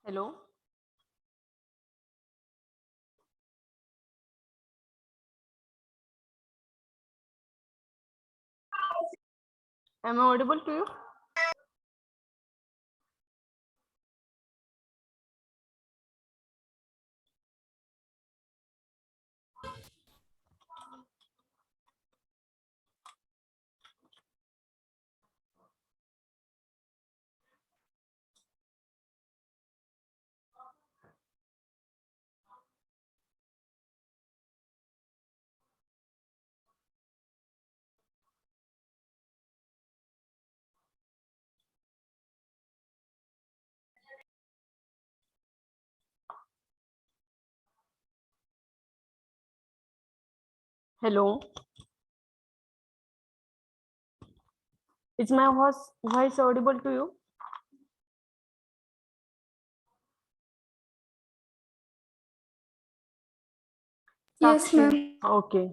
Hello, am I audible to you? Hello, is my voice audible to you? Yes, Sakshi. ma'am. Okay.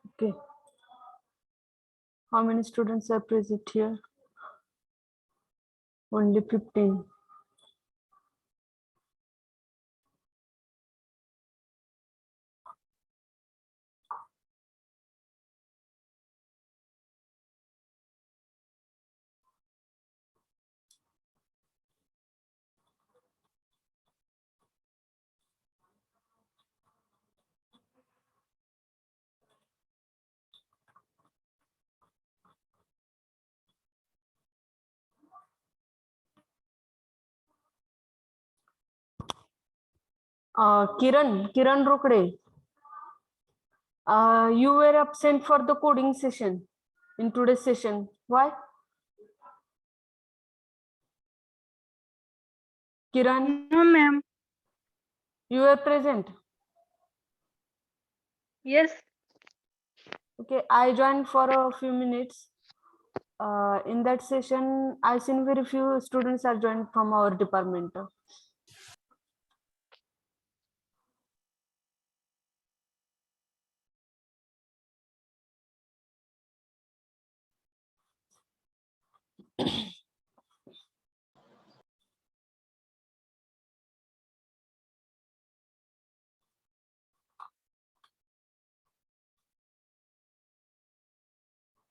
Okay. How many students are present here? Only 15. Kiran Rokde, you were absent for the coding session in today's session. Why? Kiran, No, ma'am. you were present. Yes. Okay, I joined for a few minutes. In that session, I seen very few students are joined from our department.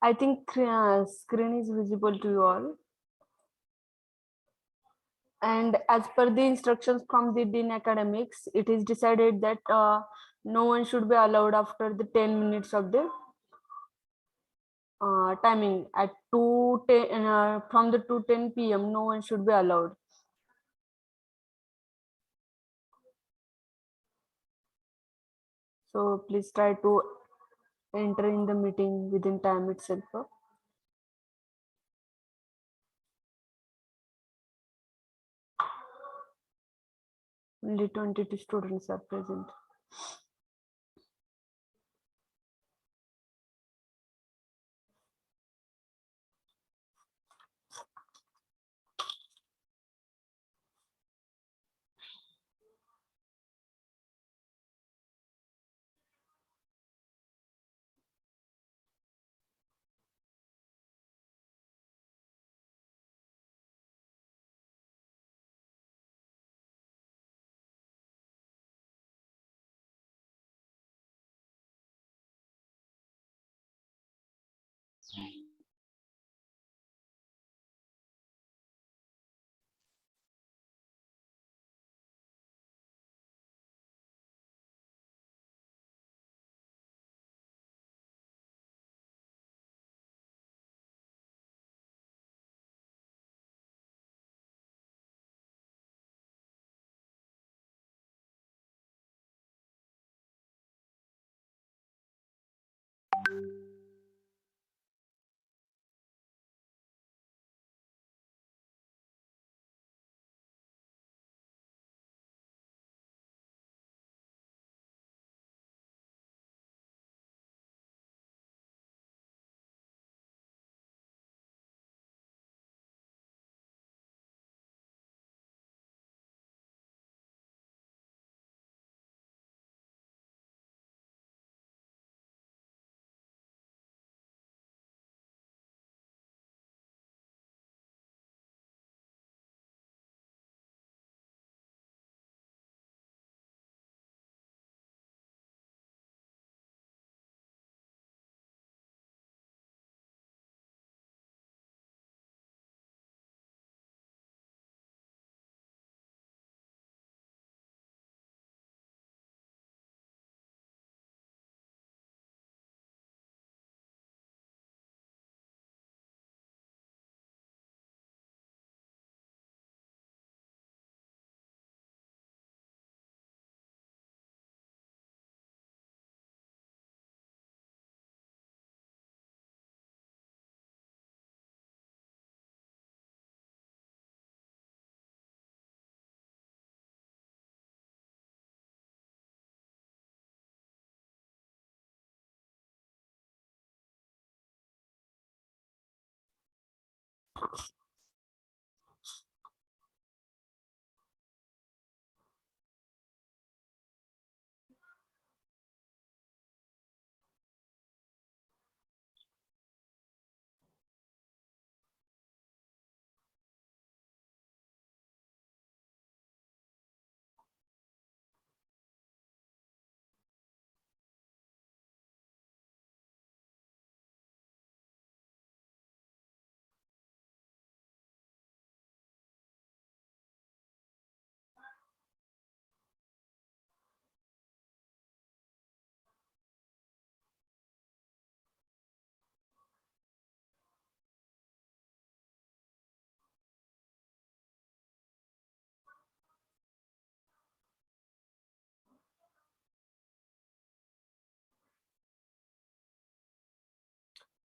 I think screen is visible to you all. And as per the instructions from the Dean Academics, it is decided that no one should be allowed after the 10 minutes of the timing at 2:10 from the 2:10 p.m. No one should be allowed. So please try to enter in the meeting within time itself. Only 22 students are present.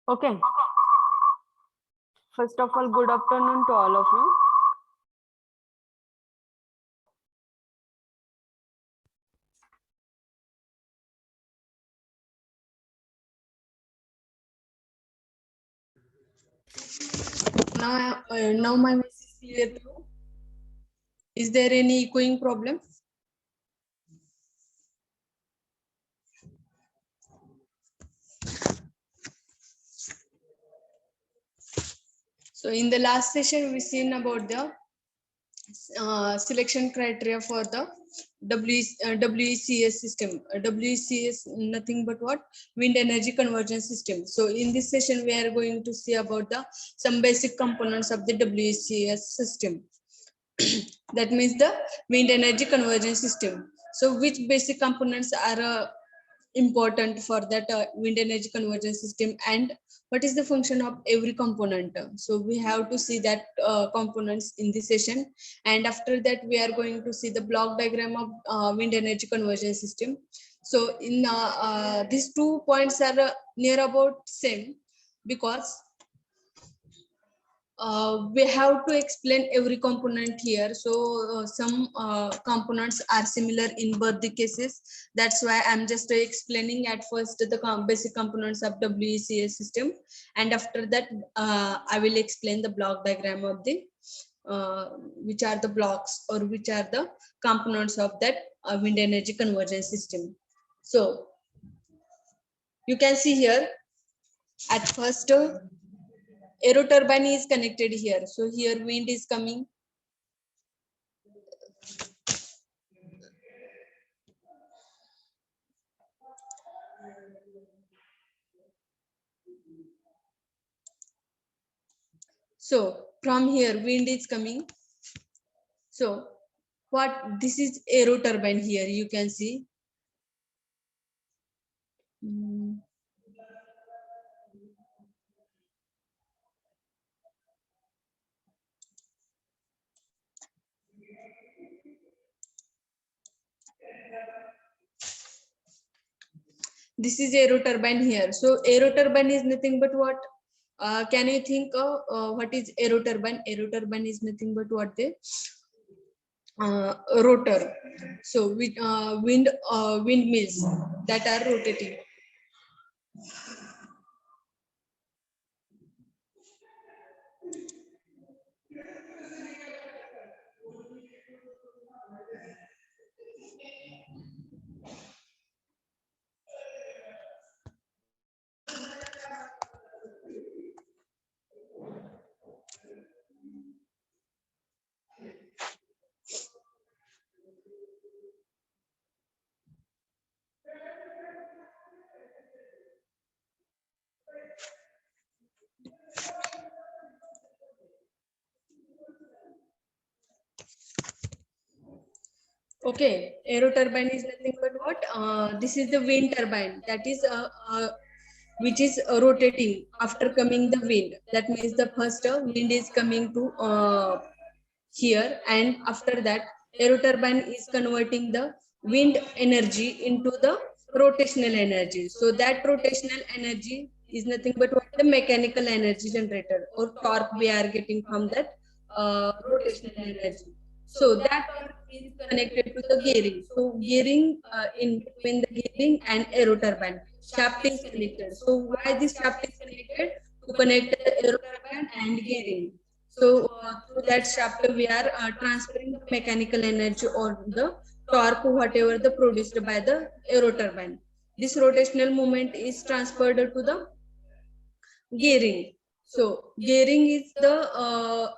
Okay. First of all, good afternoon to all of you. Now my voice is clear through. Is there any echoing problem? So in the last session, we seen about the selection criteria for the WECS system. WECS nothing but what? Wind energy conversion system. So in this session, we are going to see about the some basic components of the WECS system. That means the wind energy conversion system. So which basic components are important for that wind energy conversion system, and what is the function of every component? So we have to see that components in this session, and after that we are going to see the block diagram of wind energy conversion system. So in these 2 points are near about same, because we have to explain every component here. So some components are similar in both the cases. That's why I'm just explaining at first the basic components of WECS system, and after that I will explain the block diagram of the which are the blocks or which are the components of that wind energy conversion system. So you can see here at first aero turbine is connected here. So here wind is coming. So from here wind is coming. So what this is aero turbine here, you can see. This is aero turbine here. So aero turbine is nothing but what? Can you think what is aero turbine? Aero turbine is nothing but what? The rotor. So with windmills that are rotating. Okay, aero turbine is nothing but what? This is the wind turbine, that is which is rotating after coming the wind. That means the first wind is coming to here, and after that aero turbine is converting the wind energy into the rotational energy. So that rotational energy is nothing but what? The mechanical energy generator or torque we are getting from that rotational energy. So that torque is connected to the gearing. So gearing in between the gearing and aero turbine, shaft is connected. So why this shaft is connected? To connect the aero turbine band and gearing. So through that shaft, we are transferring the mechanical energy or the torque, whatever the produced by the aeroturbine. This rotational movement is transferred to the gearing. So gearing is the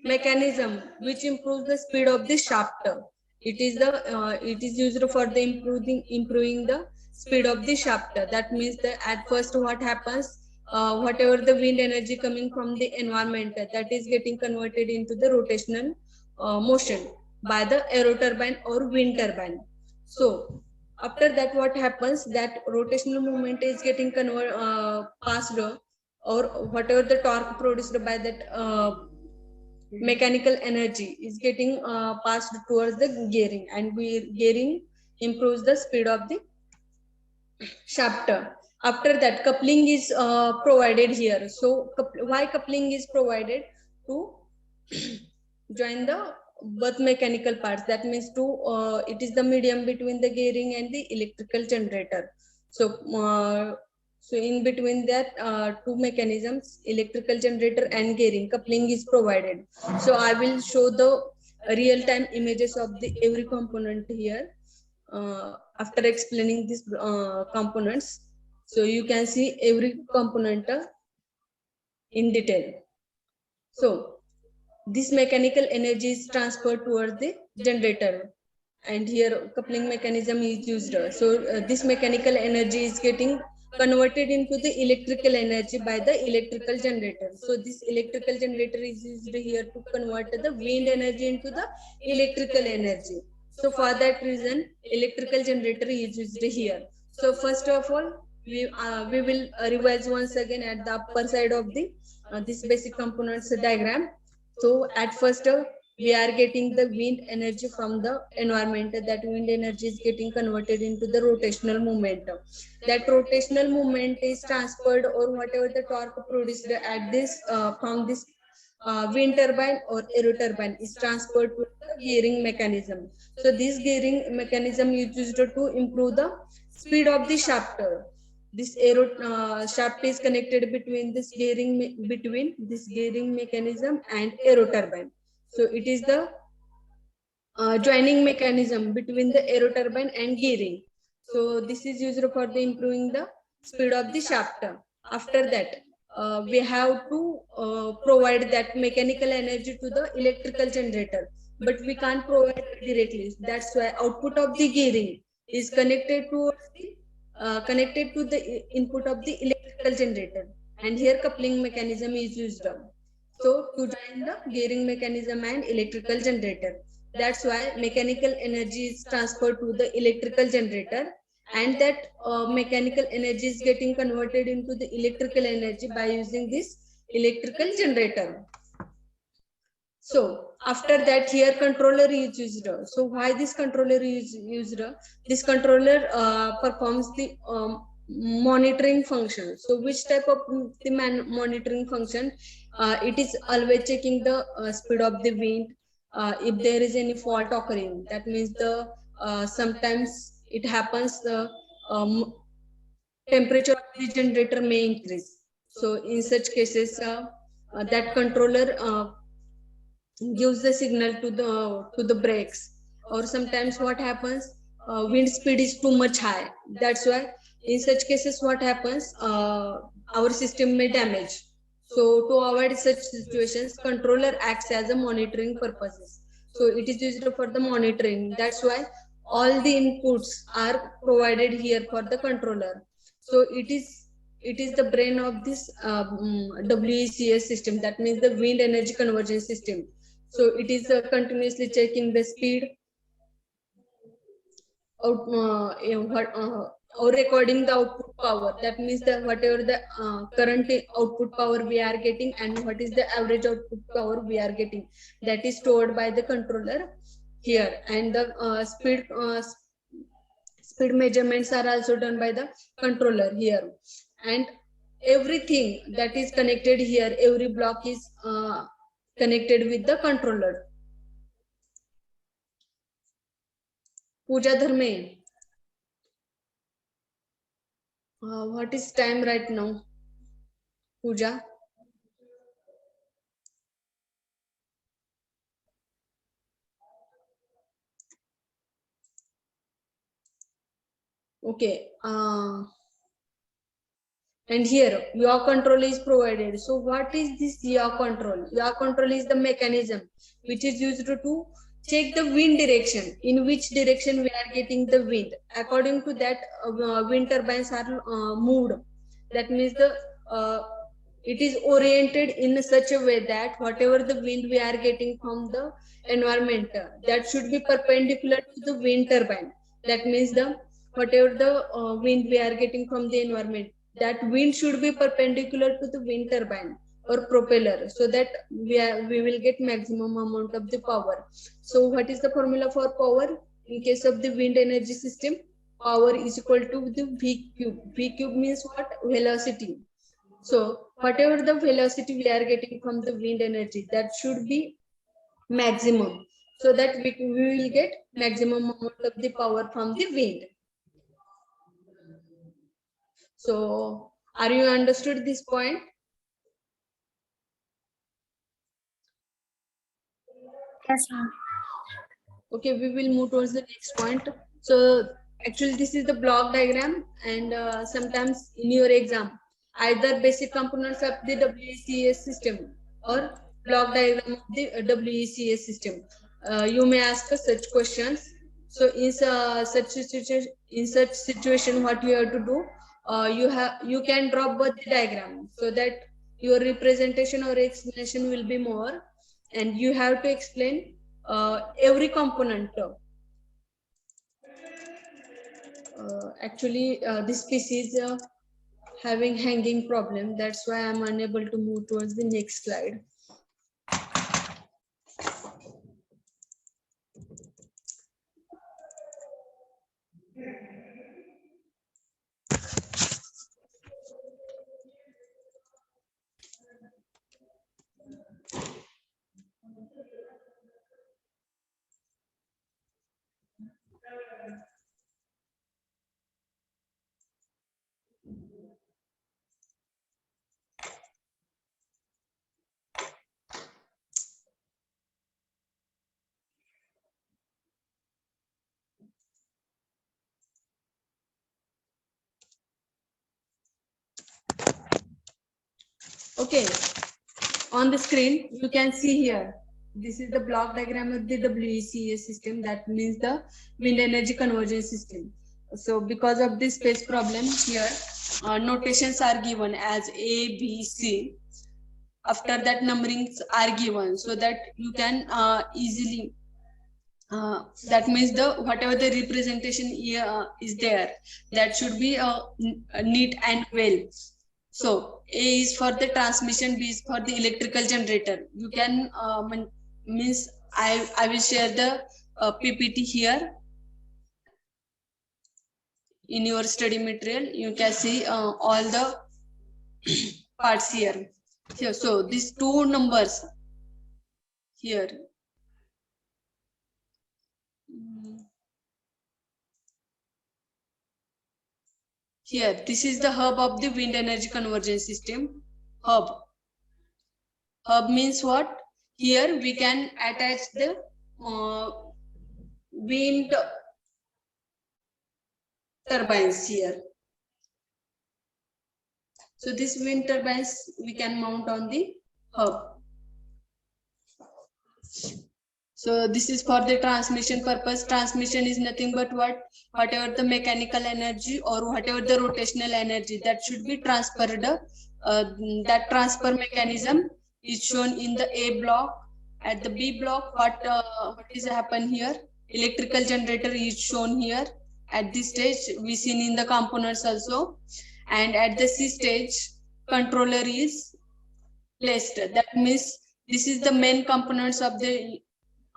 mechanism which improves the speed of the shaft. It is used for the improving the speed of the shaft. That means that at first what happens, whatever the wind energy coming from the environment, that is getting converted into the rotational motion by the aeroturbine or wind turbine. So after that what happens, that rotational movement is getting passed, or whatever the torque produced by that mechanical energy is getting passed towards the gearing, and gearing improves the speed of the shaft. After that, coupling is provided here. So why coupling is provided? To join the both mechanical parts. That means it is the medium between the gearing and the electrical generator. So so in between that two mechanisms, electrical generator and gearing, coupling is provided. So I will show the real-time images of the every component here after explaining these components. So you can see every component in detail. So this mechanical energy is transferred towards the generator, and here coupling mechanism is used. So this mechanical energy is getting converted into the electrical energy by the electrical generator. So this electrical generator is used here to convert the wind energy into the electrical energy. So for that reason, electrical generator is used here. So first of all, we will revise once again at the upper side of the this basic components diagram. So at first, we are getting the wind energy from the environment. That wind energy is getting converted into the rotational movement. That rotational movement is transferred, or whatever the torque produced at this from this wind turbine or aero turbine is transferred to the gearing mechanism. So this gearing mechanism is used to improve the speed of the shaft. This aero shaft is connected between this gearing mechanism and aero turbine. So it is the joining mechanism between the aero turbine and gearing. So this is used for the improving the speed of the shaft. After that, we have to provide that mechanical energy to the electrical generator, but we can't provide it directly. That's why output of the gearing is connected to the input of the electrical generator, and here coupling mechanism is used. So to join the gearing mechanism and electrical generator, that's why mechanical energy is transferred to the electrical generator, and that mechanical energy is getting converted into the electrical energy by using this electrical generator. So after that, here controller is used. So why this controller is used? This controller performs the monitoring function. So which type of the monitoring function? It is always checking the speed of the wind. If there is any fault occurring, that means the sometimes it happens the temperature of the generator may increase. So in such cases, that controller gives the signal to the brakes. Or sometimes what happens, wind speed is too much high. That's why in such cases what happens, our system may damage. So to avoid such situations, controller acts as a monitoring purposes. So it is used for the monitoring. That's why all the inputs are provided here for the controller. So it is the brain of this WECS system. That means the wind energy conversion system. So it is continuously checking the speed out, or recording the output power. That means that whatever the current output power we are getting and what is the average output power we are getting, that is stored by the controller here. And the speed measurements are also done by the controller here. And everything that is connected here, every block is connected with the controller. Pooja Dharme, what is time right now? Pooja? Okay. And here yaw control is provided. So what is this yaw control? Yaw control is the mechanism which is used to check the wind direction, in which direction we are getting the wind. According to that, wind turbines are moved. That means it is oriented in such a way that whatever the wind we are getting from the environment, that should be perpendicular to the wind turbine. That means whatever the wind we are getting from the environment, that wind should be perpendicular to the wind turbine or propeller, so that we will get maximum amount of the power. So what is the formula for power in case of the wind energy system? Power is equal to the V cube. V cube means what? Velocity. So whatever the velocity we are getting from the wind energy, that should be maximum, so that we will get maximum amount of the power from the wind. So are you understood this point? Yes, ma'am. Okay, we will move towards the next point. So actually this is the block diagram, and sometimes in your exam, either basic components of the WECS system or block diagram of the WECS system. You may ask us such questions. So in such situation, what you have to do, you can drop both the diagram, so that your representation or explanation will be more, and you have to explain every component. Actually, this piece is having hanging problem. That's why I'm unable to move towards the next slide. Okay, on the screen you can see here, this is the block diagram of the WECS system. That means the wind energy conversion system. So because of this space problem here, notations are given as A, B, C. After that, numberings are given, so that you can easily that means the whatever the representation is there, that should be neat and well. So A is for the transmission, B is for the electrical generator. You can means I will share the PPT here in your study material. You can see all the parts here. So these two numbers here. Here, this is the hub of the wind energy conversion system. Hub. Hub means what? Here we can attach the wind turbines here. So this wind turbines we can mount on the hub. So this is for the transmission purpose. Transmission is nothing but whatever the mechanical energy or whatever the rotational energy that should be transferred. That transfer mechanism is shown in the A block. At the B block, what is happen here? Electrical generator is shown here. At this stage, we seen in the components also, and at the C stage, controller is placed. That means this is the main components of the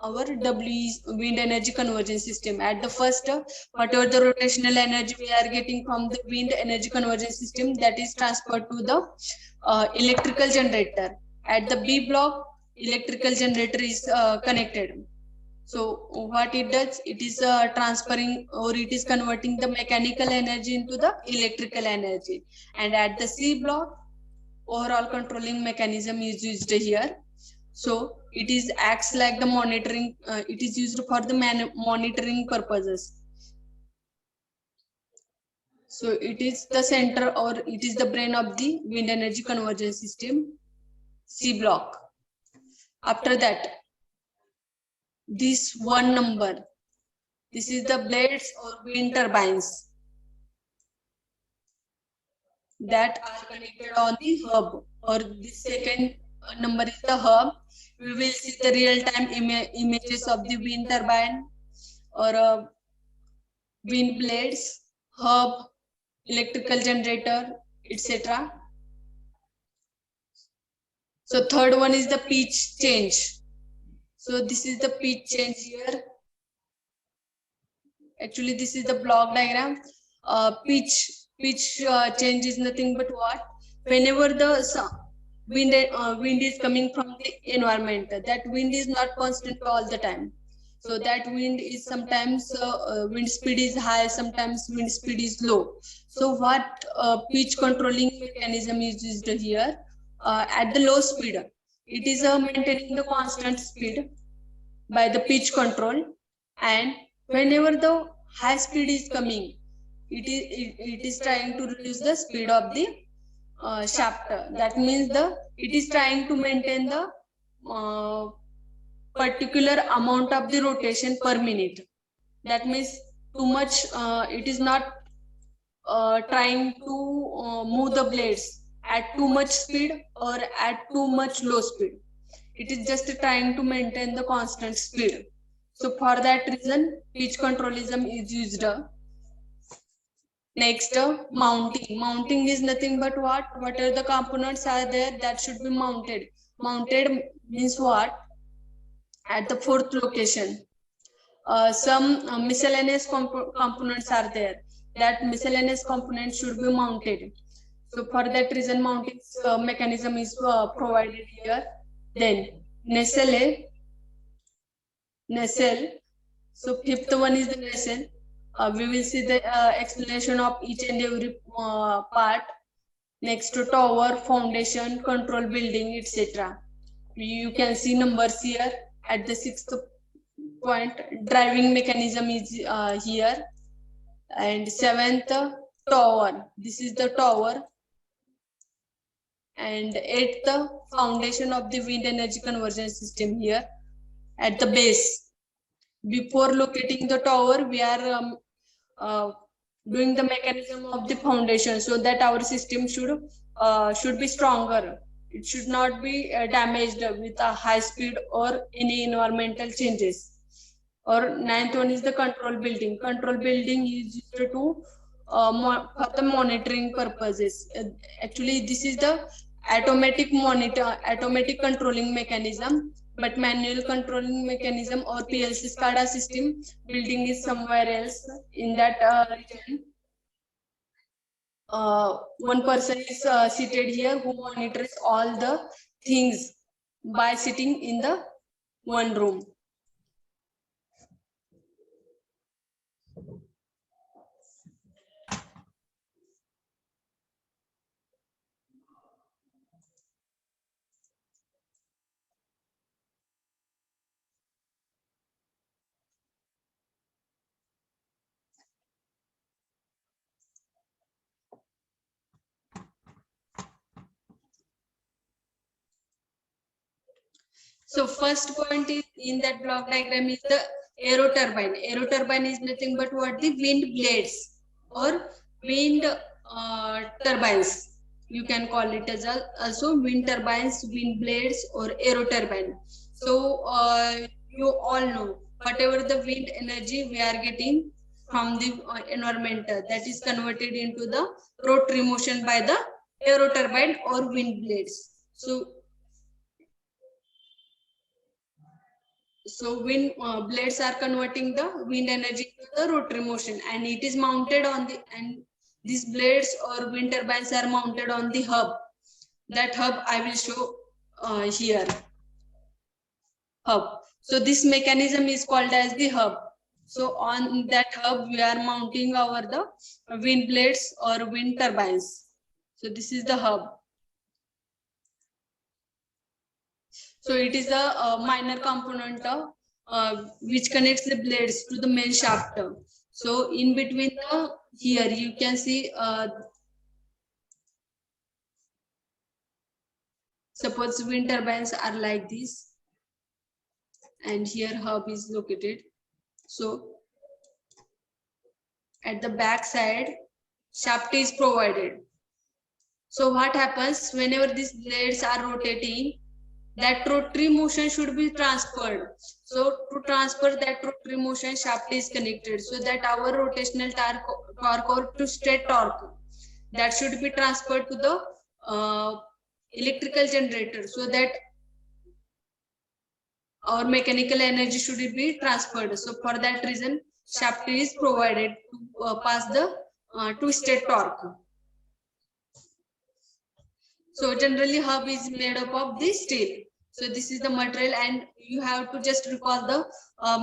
our wind energy conversion system. At the first, whatever the rotational energy we are getting from the wind energy conversion system, that is transferred to the electrical generator. At the B block, electrical generator is connected. So what it does, it is transferring or it is converting the mechanical energy into the electrical energy. And at the C block, overall controlling mechanism is used here. So it is acts like the monitoring. It is used for the monitoring purposes. So it is the center, or it is the brain of the wind energy conversion system, C block. After that, this one number, this is the blades or wind turbines that are connected on the hub, or the second number is the hub. We will see the real-time images of the wind turbine or wind blades, hub, electrical generator, etc. So third one is the pitch change. So this is the pitch change here. Actually, this is the block diagram. Pitch change is nothing but what? Whenever the wind is coming from the environment, that wind is not constant all the time. So that wind is sometimes wind speed is high, sometimes wind speed is low. So what pitch controlling mechanism is used here? At the low speed, it is maintaining the constant speed by the pitch control, and whenever the high speed is coming, it is trying to reduce the speed of the shaft. That means it is trying to maintain the particular amount of the rotation per minute. That means too much, it is not trying to move the blades at too much speed or at too much low speed. It is just trying to maintain the constant speed. So for that reason, pitch controlism is used. Next, mounting. Mounting is nothing but what? Whatever the components are there, that should be mounted. Mounted means what? At the fourth location. Some miscellaneous components are there. That miscellaneous components should be mounted. So for that reason, mounting mechanism is provided here. Then nacelle. So fifth one is the nacelle. We will see the explanation of each and every part. Next to tower, foundation, control building, etc. You can see numbers here. At the sixth point, driving mechanism is here. And seventh, tower. This is the tower. And eighth, foundation of the wind energy conversion system here at the base. Before locating the tower, we are doing the mechanism of the foundation so that our system should be stronger. It should not be damaged with a high speed or any environmental changes. Or ninth one is the control building. Control building is used to for the monitoring purposes. Actually, this is the automatic controlling mechanism, but manual controlling mechanism or PLC SCADA system building is somewhere else in that region. One person is seated here who monitors all the things by sitting in the one room. So first point is in that block diagram is the aero turbine. Aero turbine is nothing but what? The wind blades or wind turbines. You can call it as also wind turbines, wind blades, or aero turbine. So you all know whatever the wind energy we are getting from the environment, that is converted into the rotary motion by the aero turbine or wind blades. So wind blades are converting the wind energy to the rotary motion, and it is mounted on the, and these blades or wind turbines are mounted on the hub. That hub I will show here. Hub. So this mechanism is called as the hub. So on that hub we are mounting the wind blades or wind turbines. So this is the hub. So it is a minor component which connects the blades to the main shaft. So in between the, here you can see, suppose wind turbines are like this, and here hub is located. So at the back side, shaft is provided. So what happens whenever these blades are rotating, that rotary motion should be transferred. So to transfer that rotary motion, shaft is connected, so that our rotational torque or twisted torque, that should be transferred to the electrical generator, so that our mechanical energy should be transferred. So for that reason, shaft is provided to pass the twisted torque. So generally hub is made up of this steel. So this is the material, and you have to just recall the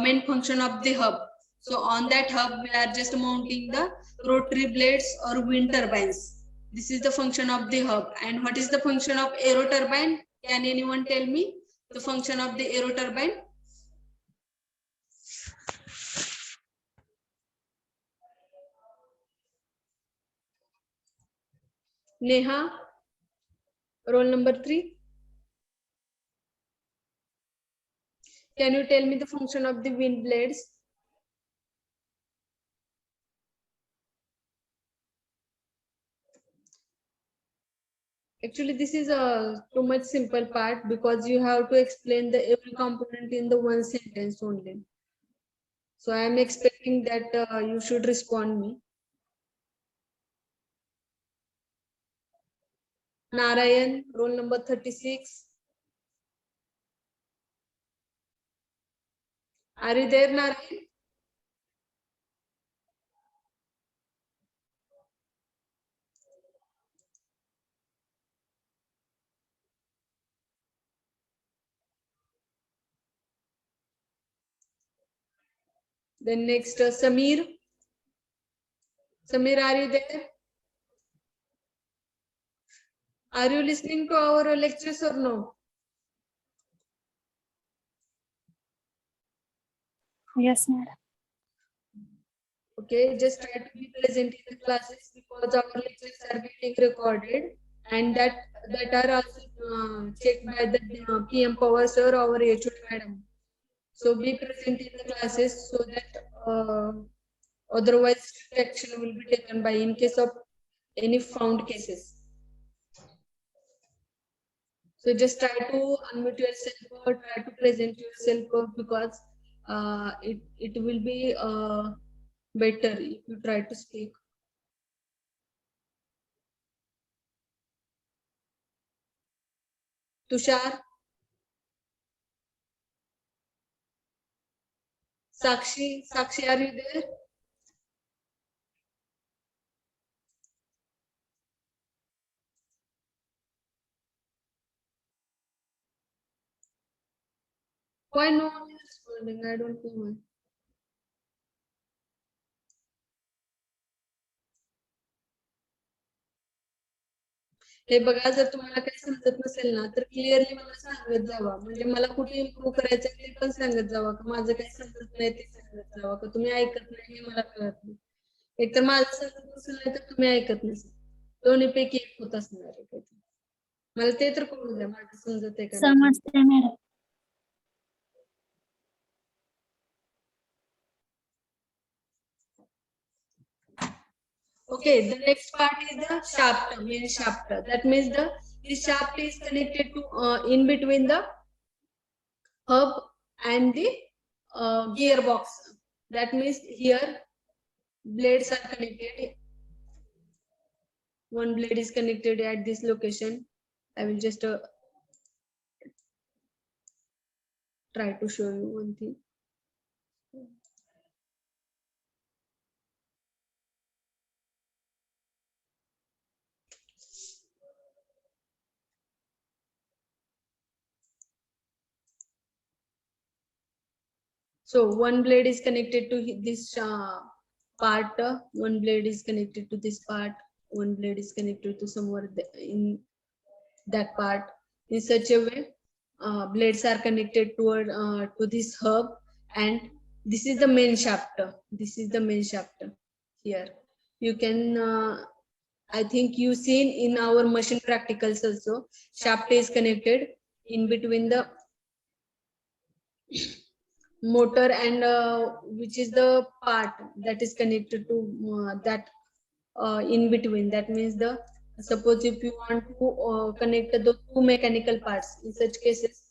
main function of the hub. So on that hub, we are just mounting the rotary blades or wind turbines. This is the function of the hub. And what is the function of aero turbine? Can anyone tell me the function of the aero turbine? Neha, roll number 3. Can you tell me the function of the wind blades? Actually, this is a too much simple part, because you have to explain the every component in the one sentence only. So I am expecting that you should respond me. Narayan, roll number 36. Are you there, Narayan? Then next, Samir. Samir, are you there? Are you listening to our lectures or no? Yes, madam. Okay, just try to be present in the classes, because our lectures are getting recorded, and that are also checked by the PM Power sir or HOD madam. So be present in the classes, so that otherwise action will be taken by in case of any found cases. So just try to unmute yourself or try to present yourself, because it will be better if you try to speak. Tushar, Sakshi, are you there? Why no one is responding? I don't know why. हे बघा, जर तुम्हाला काही समजत नसेल ना, तर clearly मला सांगत जावा, म्हणजे मला कुठे इम्प्रूव्ह करायचं ते पण सांगत जावा, का माझं काही समजत नाही ते सांगत जावा, का तुम्ही ऐकत नाही हे मला कळत नाही. एक तर माझं समजत नसेल नाही तर तुम्ही ऐकत नसेल, दोन्हीपैकी एक होत असणार आहे काहीतरी. मला ते तर कळू द्या, माझं समजत आहे का नाही. समजते madam. Okay, the next part is the shaft, main shaft. That means the shaft is connected to in between the hub and the gearbox. That means here blades are connected. One blade is connected at this location. I will just try to show you one thing. So one blade is connected to this part, one blade is connected to this part, one blade is connected to somewhere in that part. In such a way, blades are connected toward to this hub, and This is the main shaft. This is the main shaft. Here you can I think you seen in our machine practicals also, shaft is connected in between the motor and which is the part that is connected to that in between. That means the, suppose if you want to connect the two mechanical parts, in such cases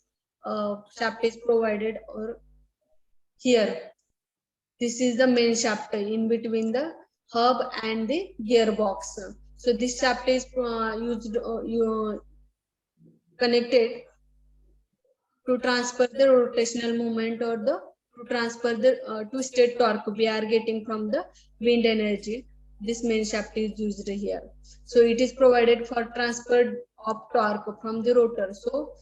shaft is provided, or here this is the main shaft in between the hub and the gearbox. So this shaft is used connected to transfer the rotational movement, or the to transfer the two state torque we are getting from the wind energy. This main shaft is used here. So it is provided for transfer of torque from the rotor. So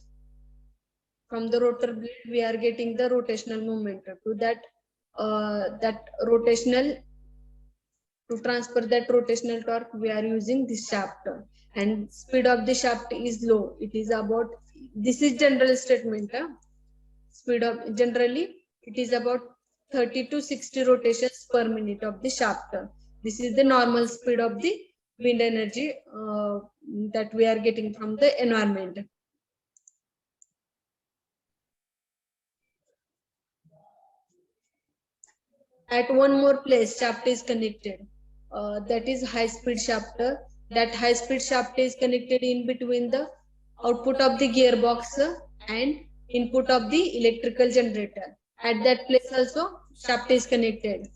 from the rotor blade we are getting the rotational movement. To that that rotational, to transfer that rotational torque we are using this shaft, and speed of the shaft is low. It is about, this is general statement. Speed of, generally it is about 30 to 60 rotations per minute of the shaft. This is the normal speed of the wind energy that we are getting from the environment. At one more place shaft is connected, that is high speed shaft. That high speed shaft is connected in between the output of the gearbox and input of the electrical generator. At that place also shaft is connected.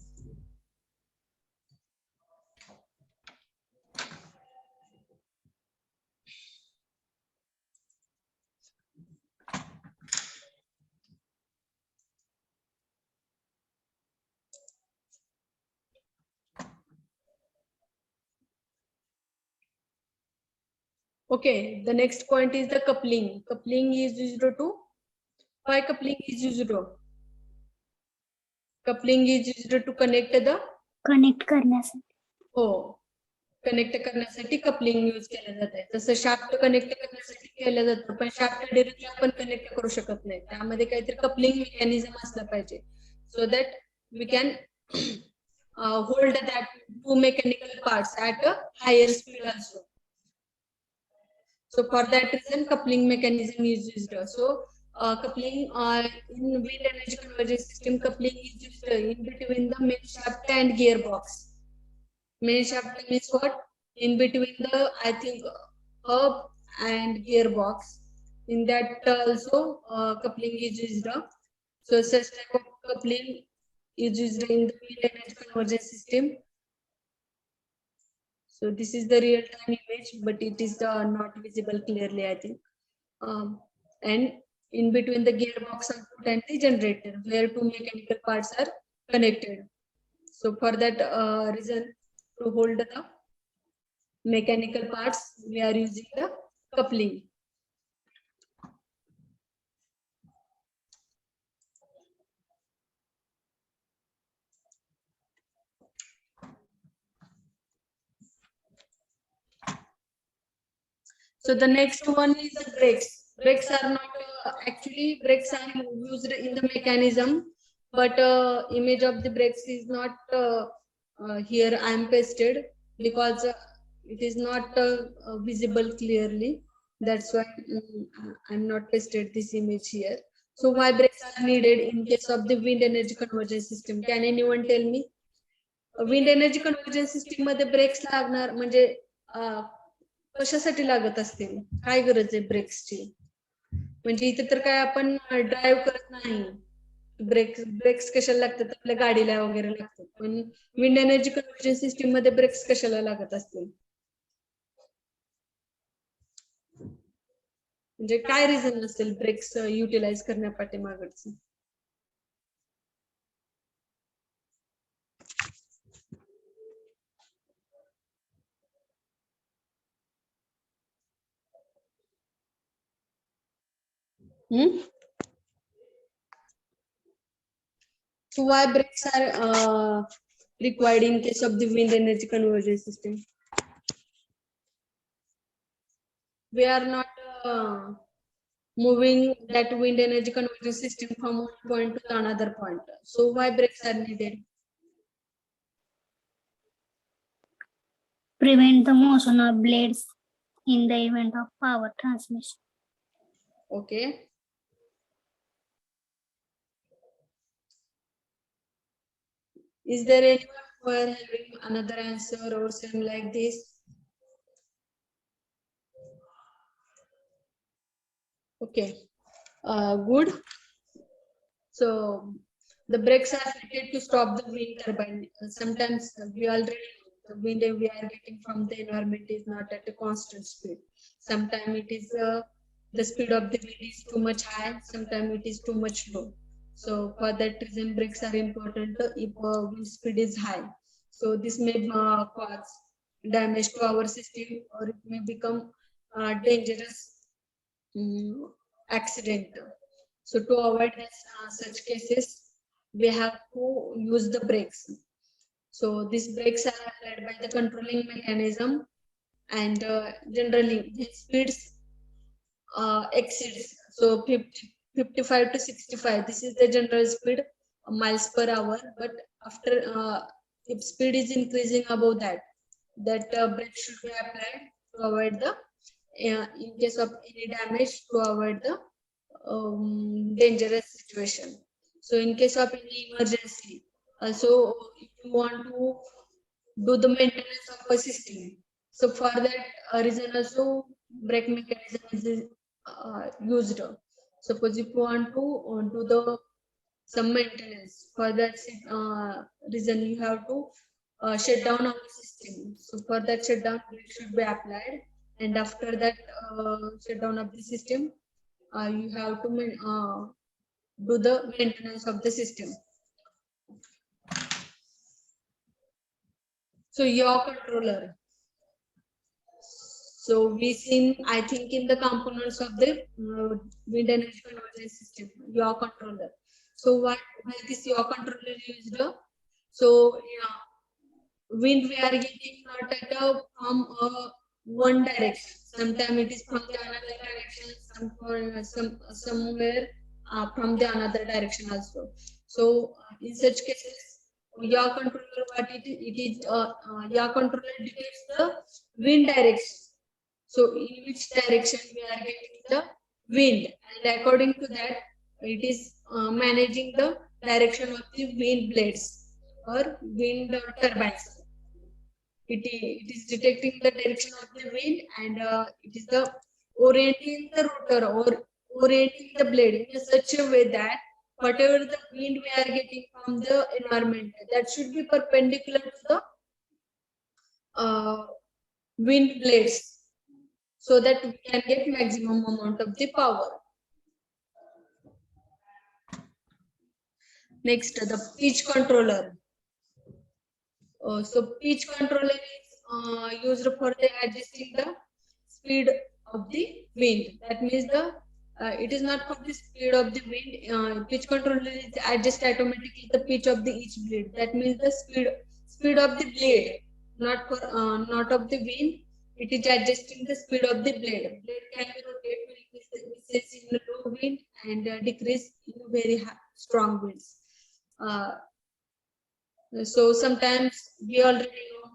Okay, the next point is the coupling. Coupling is used to, why coupling is used to? Coupling is used to connect the, connect करण्यासाठी. हो, connect करण्यासाठी coupling use केलं जात आहे. जसं shaft connect करण्यासाठी केलं जातं, पण शाफ्ट डायरेक्टली आपण कनेक्ट करू शकत नाही. त्यामध्ये काहीतरी कपलिंग मेकॅनिझम असलं पाहिजे, so that we can hold that two mechanical parts at a higher speed also. So for that reason coupling mechanism is used. So coupling in wind energy conversion system, coupling is used in between the main shaft and gearbox. Main shaft means what? In between the, I think, hub and gearbox. In that also coupling is used. So such type of coupling is used in the wind energy conversion system. So this is the real time image, but it is not visible clearly, I think. And in between the gearbox output and the generator, where two mechanical parts are connected. So for that reason, to hold the mechanical parts, we are using the coupling. So the next one is the brakes. Brakes are not actually, brakes are used in the mechanism, but image of the brakes is not here. I am pasted because it is not visible clearly. That's why I'm not pasted this image here. So why brakes are needed in case of the wind energy conversion system? Can anyone tell me? Wind energy conversion system मध्ये breaks लागणार म्हणजे कशासाठी लागत असतील? काय गरज आहे ब्रेक्सची? म्हणजे इथे तर काय आपण ड्राईव्ह करत नाही, ब्रेक्स कशाला लागतात? आपल्या गाडीला वगैरे लागतात, पण विंड एनर्जी कन्व्हर्जन सिस्टीम मध्ये ब्रेक्स कशाला लागत असतील? म्हणजे काय रिझन असेल ब्रेक्स युटिलाइज करण्यापाठीमागचं? So why brakes are required in case of the wind energy conversion system? We are not moving that wind energy conversion system from one point to the another point. So why brakes are needed? Prevent the motion of blades in the event of power transmission. Okay. Is there anyone who are having another answer or same like this? Okay, good. So the brakes are fitted to stop the wind turbine. Sometimes we already know the wind we are getting from the environment is not at a constant speed. Sometimes it is the speed of the wind is too much high. Sometimes it is too much low. So for that reason, brakes are important if wind speed is high. So this may cause damage to our system, or it may become dangerous accident. So to avoid this, such cases, we have to use the brakes. So these brakes are applied by the controlling mechanism, and generally the speeds exceeds. So 55 to 65. This is the general speed miles per hour. But after if speed is increasing above that, brake should be applied to avoid the in case of any damage, to avoid the dangerous situation. So in case of any emergency, also if you want to do the maintenance of a system, so for that reason also brake mechanism is used. Suppose if you want to do the some maintenance, for that reason you have to shut down our system. So for that shutdown brake should be applied, and after that shutdown of the system, you have to do the maintenance of the system. So yaw controller. So we seen, I think, in the components of the wind energy conversion system, yaw controller. So why this yaw controller used? So yeah, wind we are getting not at a from one direction. Sometimes it is from the another direction, somewhere from the another direction also. So in such cases, yaw controller what it is yaw controller detects the wind direction. So in which direction we are getting the wind, and according to that, it is managing the direction of the wind blades or wind turbines. It is detecting the direction of the wind, and it is the orienting the rotor or orienting the blade in such a way that whatever the wind we are getting from the environment, that should be perpendicular to the wind blades, so that we can get maximum amount of the power. Next, the pitch controller. So pitch controller is used for the adjusting the speed of the wind. That means it is not for the speed of the wind. Pitch controller is adjust automatically the pitch of the each blade. That means the speed of the blade, not of the wind. It is adjusting the speed of the blade. Blade can be rotated in low wind and decrease in very strong winds. So sometimes we already know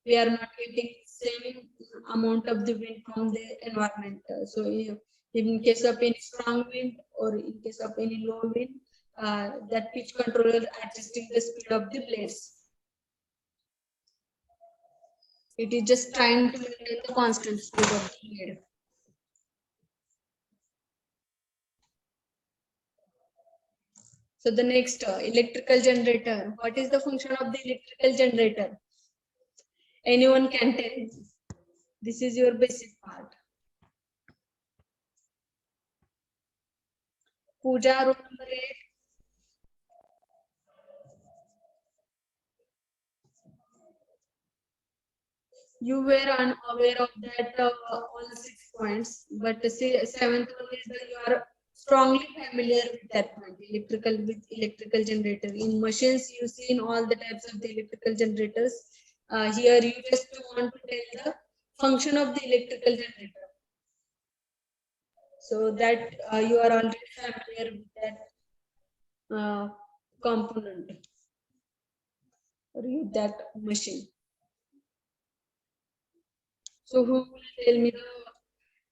we are not getting same amount of the wind from the environment. So if in case of any strong wind or in case of any low wind, that pitch controller adjusting the speed of the blades. It is just trying to maintain the constant speed of the blade. So the next electrical generator. What is the function of the electrical generator? Anyone can tell. This is your basic part. Pooja, roll number 8. You were unaware of that all 6 points, but the 7th one is that you are strongly familiar with that point, with electrical generator. In machines, you see in all the types of the electrical generators. Here, you just want to tell the function of the electrical generator. So that you are already familiar with that component or that machine. So who will tell me the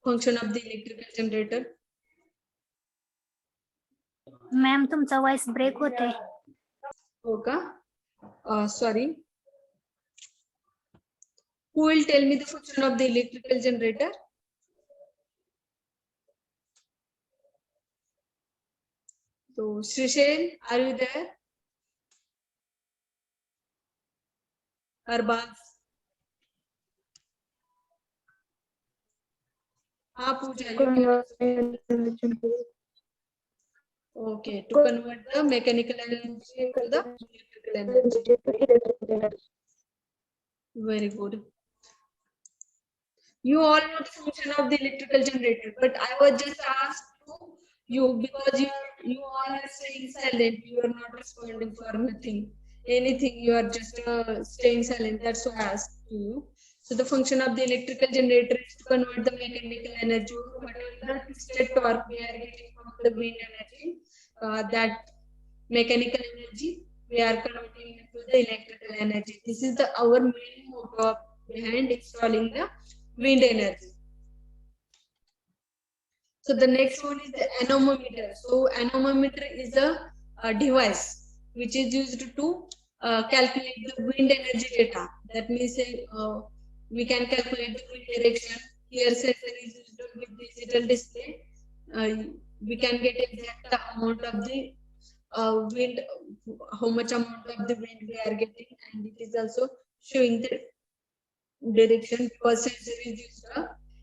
function of the electrical generator? Ma'am तुमचा voice break होतोय. हो का? Sorry. Who will tell me the function of the electrical generator? So Shrishel, are you there? Arbaz? हाँ पूजा. Okay, to convert the mechanical energy to the electrical energy. Very good. You all know the function of the electrical generator, but I was just asked to you because you all are staying silent. You are not responding for nothing, anything. You are just staying silent. That's why I asked you. So the function of the electrical generator is to convert the mechanical energy, whatever the twisted torque we are getting from the wind energy, that mechanical energy we are converting into the electrical energy. This is the our main motto behind installing the wind energy. So the next one is the anemometer. So anemometer is a device which is used to calculate the wind energy data. That means we can calculate the wind direction. Here sensor is used with digital display. We can get exact amount of the wind, how much amount of the wind we are getting, and it is also showing the direction because sensor is used,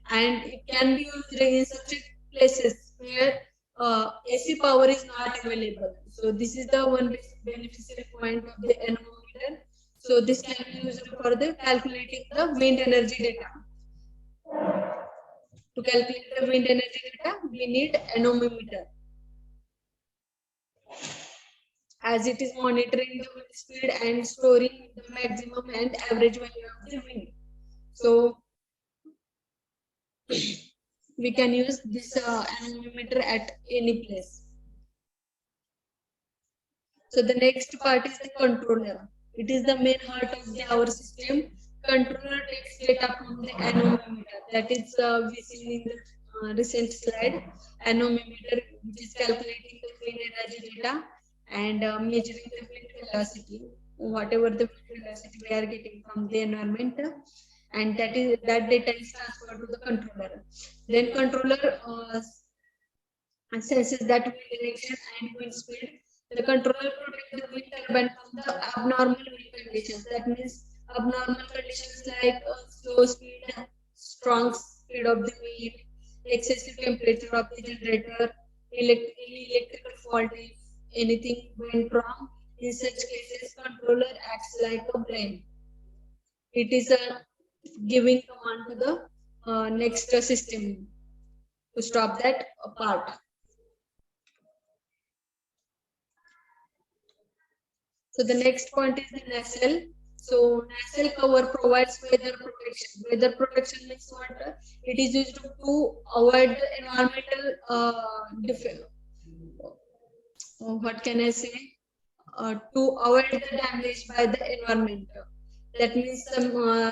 and it can be used in such places where AC power is not available. So this is the one beneficial point of the anemometer. So this can be used for the calculating the wind energy data. To calculate the wind energy data, we need anemometer, as it is monitoring the wind speed and storing the maximum and average value of the wind. So we can use this anemometer at any place. So the next part is the controller. It is the main heart of our system. Controller takes data from the anemometer. That is we see in the recent slide. Anemometer, which is calculating the wind energy data and measuring the wind velocity, whatever the wind velocity we are getting from the environment, and that data is transferred to the controller. Then controller senses that wind direction and wind speed. The controller protects the wind turbine from the abnormal wind conditions. That means abnormal conditions like slow speed, strong speed of the wind, excessive temperature of the generator, electrical fault if anything went wrong. In such cases, controller acts like a brain. It is a giving command to the next system to stop that part. So the next point is the nacelle. So nacelle cover provides weather protection. Weather protection means what? It is used to avoid the environmental what can I say? To avoid the damage by the environment. That means some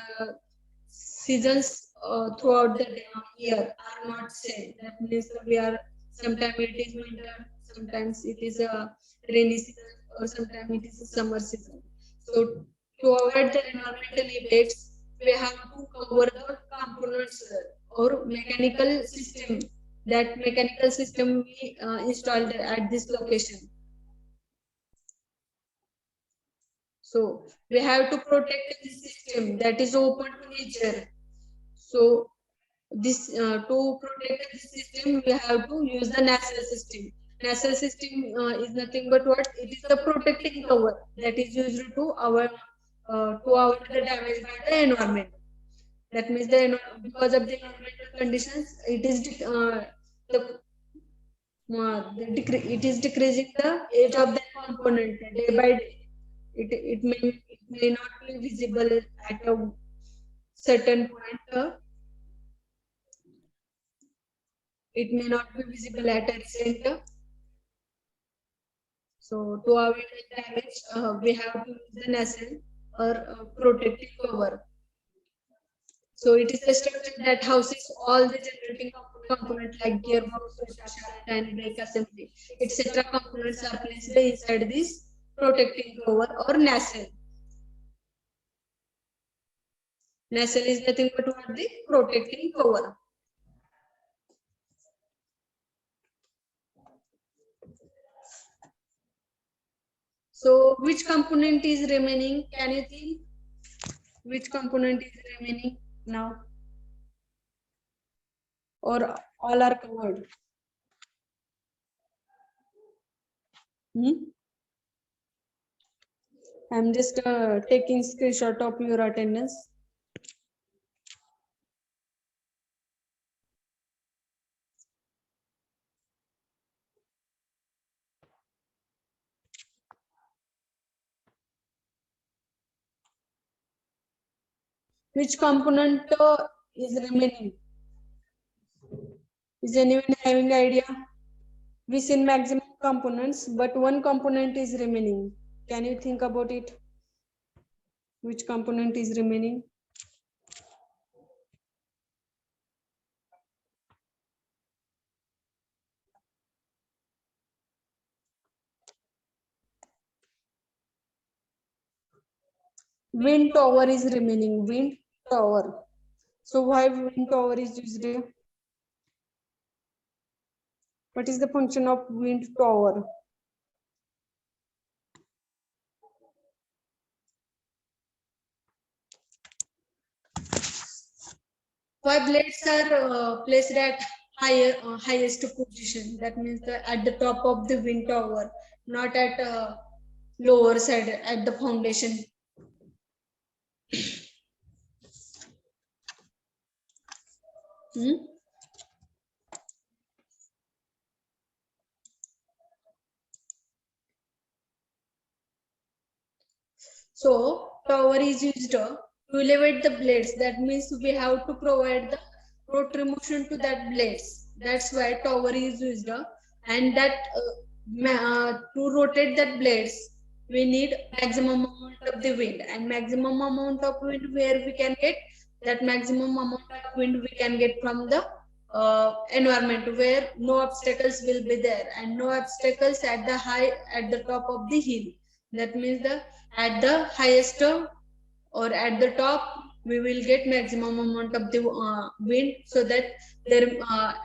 seasons throughout the year are not same. That means we are sometimes it is winter, sometimes it is a rainy season, or sometimes it is a summer season. So to avoid the environmental effects, we have to cover the components or mechanical system. That mechanical system we installed at this location. So we have to protect the system that is open to nature. So this to protect the system, we have to use the nacelle system. Nacelle system is nothing but what? It is the protecting cover that is used to avoid the damage by the environment. That means because of the environmental conditions, it is it is decreasing the age of the component day by day. It may not be visible at a certain point. it may not be visible at a center. So to avoid the damage, we have to use the nacelle or protective cover. So it is a structure that houses all the generating components like gearbox, shaft, and brake assembly, etc. components are placed inside this protecting cover or nacelle. Nacelle is nothing but what the protecting cover. So which component is remaining? Can you think? Which component is remaining now? Or all are covered? I'm just taking screenshot of your attendance. Which component is remaining? Is anyone having idea? We seen maximum components, but one component is remaining. Can you think about it? Which component is remaining? Wind tower is remaining. Wind tower. So why wind tower is used? What is the function of wind tower? Why blades are placed at highest position? That means at the top of the wind tower, not at lower side at the foundation. So tower is used to elevate the blades. That means we have to provide the rotary motion to that blades. That's why tower is used. And that to rotate that blades, we need maximum amount of the wind, and maximum amount of wind where we can get that maximum amount of wind we can get from the environment where no obstacles will be there, and no obstacles at the top of the hill. That means at the highest or at the top we will get maximum amount of the wind, so that there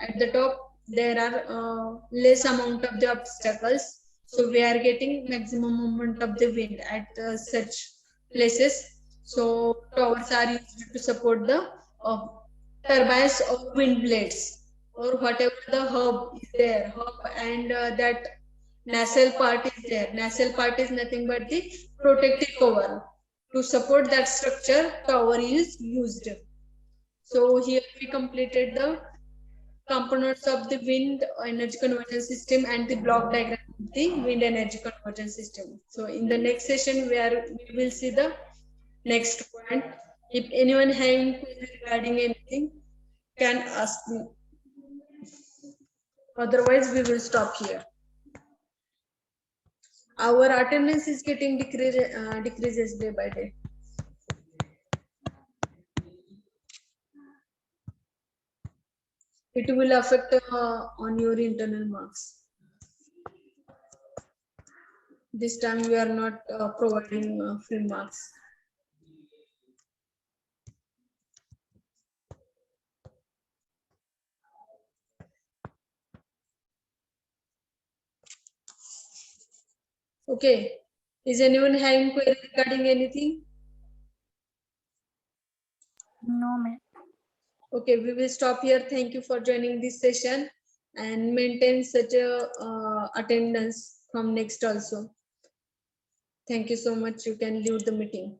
at the top there are less amount of the obstacles, so we are getting maximum amount of the wind at such places. So towers are used to support the turbines or wind blades, or whatever the hub is there, hub and that nacelle part is there. Nacelle part is nothing but the protective cover. To support that structure, tower is used. So here we completed the components of the wind energy conversion system and the block diagram of the wind energy conversion system. So in the next session, we will see the next point. If anyone having query regarding anything, can ask me. Otherwise, we will stop here. Our attendance is getting decreases day by day. It will affect on your internal marks. This time we are not providing free marks. Okay. Is anyone having query regarding anything? No, ma'am. Okay, we will stop here. Thank you for joining this session, and maintain such a attendance from next also. Thank you so much. You can leave the meeting.